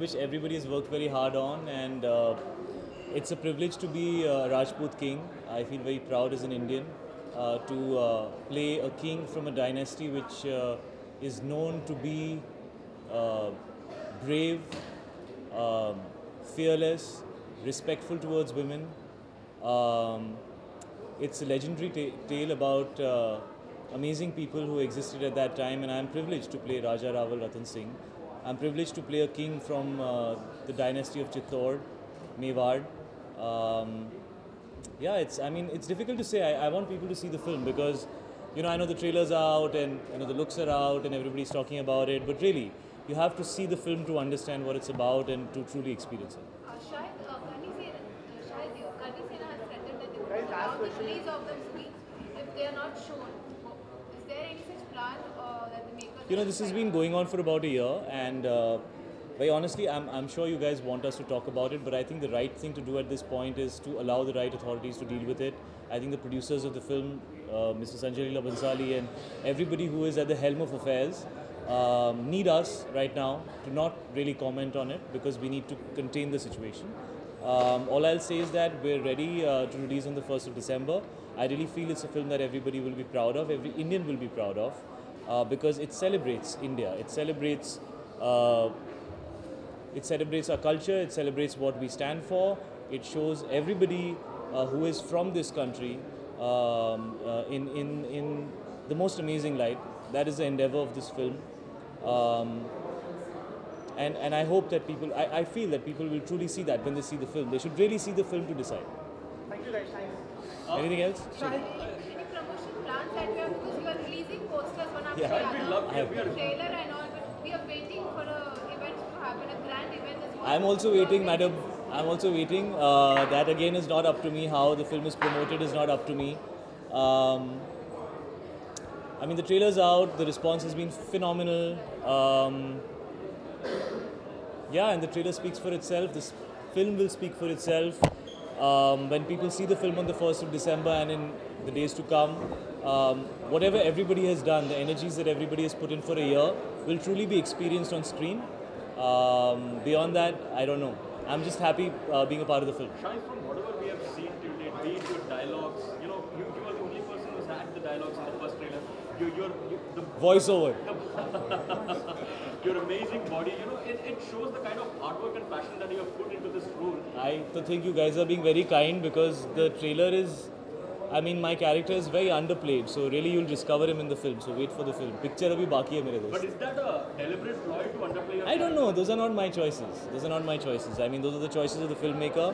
which everybody has worked very hard on, and it's a privilege to be a Rajput king. I feel very proud as an Indian to play a king from a dynasty which is known to be brave, fearless, respectful towards women. It's a legendary tale about amazing people who existed at that time, and I'm privileged to play Raja Raval Ratan Singh. I'm privileged to play a king from the dynasty of Chittor, Mewar. Yeah, it's difficult to say. I want people to see the film because, I know the trailers are out and the looks are out and everybody's talking about it, but really, you have to see the film to understand what it's about and to truly experience it. Karni Sena has threatened that they would allow the release of the movie if they are not shown. Is there any such plan that the makers? This has been going on for about a year, and very honestly, I'm sure you guys want us to talk about it, but I think the right thing to do at this point is to allow the right authorities to deal with it. I think the producers of the film, Mr. Sanjay Leela Bhansali, and everybody who is at the helm of affairs need us right now to not really comment on it because we need to contain the situation. All I'll say is that we're ready to release on the 1st of December. I really feel it's a film that everybody will be proud of, every Indian will be proud of, because it celebrates India, it celebrates our culture, it celebrates what we stand for, it shows everybody who is from this country in the most amazing light. That is the endeavor of this film. And I hope that people, I feel that people will truly see that when they see the film. They should really see the film to decide. Thank you guys. Anything else? Any promotion plans that you have, because you are releasing posters one after Yeah. the other, trailer and all, but we are waiting for an event to happen, a grand event as well. I'm also waiting, madam. I'm also waiting. That again is not up to me. How the film is promoted is not up to me. The trailer's out. The response has been phenomenal. Yeah, and the trailer speaks for itself. This film will speak for itself. When people see the film on the 1st of December and in the days to come, whatever everybody has done, the energies that everybody has put in for a year will truly be experienced on screen. Beyond that, I don't know. I'm just happy being a part of the film. Shai, from whatever we have seen till date, be it your dialogues, you are the only person who's had the dialogues in the first trailer. The Voiceover. Your amazing body, it shows the kind of hard work and passion that you have put into this role. I think you guys are being very kind because the trailer is, my character is very underplayed, so really you'll discover him in the film, so wait for the film. Picture abhi baki hai mere dost. But is that a deliberate ploy to underplay your I don't know, those are not my choices. Those are not my choices. Those are the choices of the filmmaker.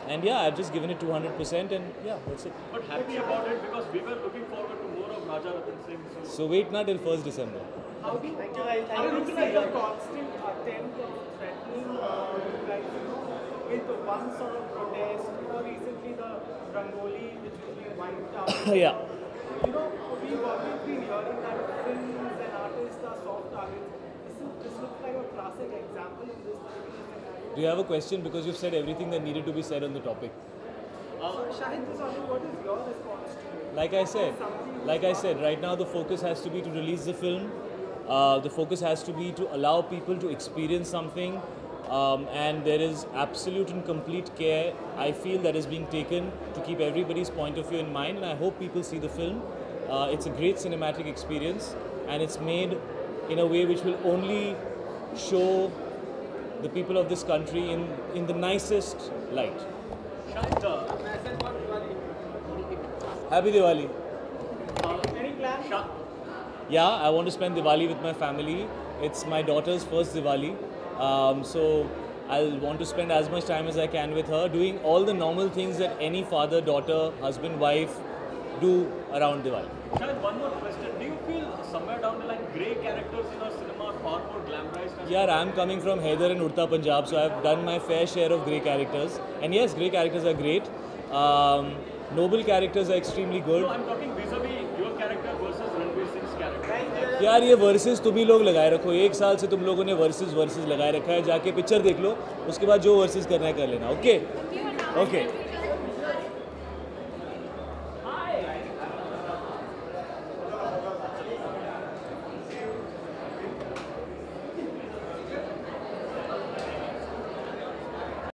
And yeah, I've just given it 200% and yeah, that's it. But happy about it because we were looking forward to more of Raja Ratan Singh. So wait not till 1st December. How do you see the constant attempt of threatening you guys with one sort of protest, or recently the Rangoli which is being wiped out? Yeah. We've always been hearing that films and artists are soft targets. This looks like a classic example in this particular scenario. Do you have a question? Because you've said everything that needed to be said on the topic. So Shahid Jasani, what is your response to it? Like I said, right now the focus has to be to release the film. The focus has to be to allow people to experience something, and there is absolute and complete care, I feel, that is being taken to keep everybody's point of view in mind, and I hope people see the film. It's a great cinematic experience, and it's made in a way which will only show the people of this country in the nicest light. Happy Diwali. Any plans? Yeah, I want to spend Diwali with my family. It's my daughter's first Diwali. So I'll want to spend as much time as I can with her, doing all the normal things that any father, daughter, husband, wife do around Diwali. Shahid, one more question. Do you feel somewhere down the line grey characters in our cinema are far more glamorized? Yeah, I'm coming from Hyder and Urta Punjab, so I've done my fair share of grey characters. And yes, grey characters are great. Noble characters are extremely good. No, I'm talking vis-a-vis your character versus Ranveer Singh's character. यार ये versus तुम ही लोग लगाए रखो, एक साल से तुम लोगों ने वर्सेस लगाए रखा है, जाके पिक्चर देख लो, उसके बाद जो वर्सेस करना है कर लेना, ओके?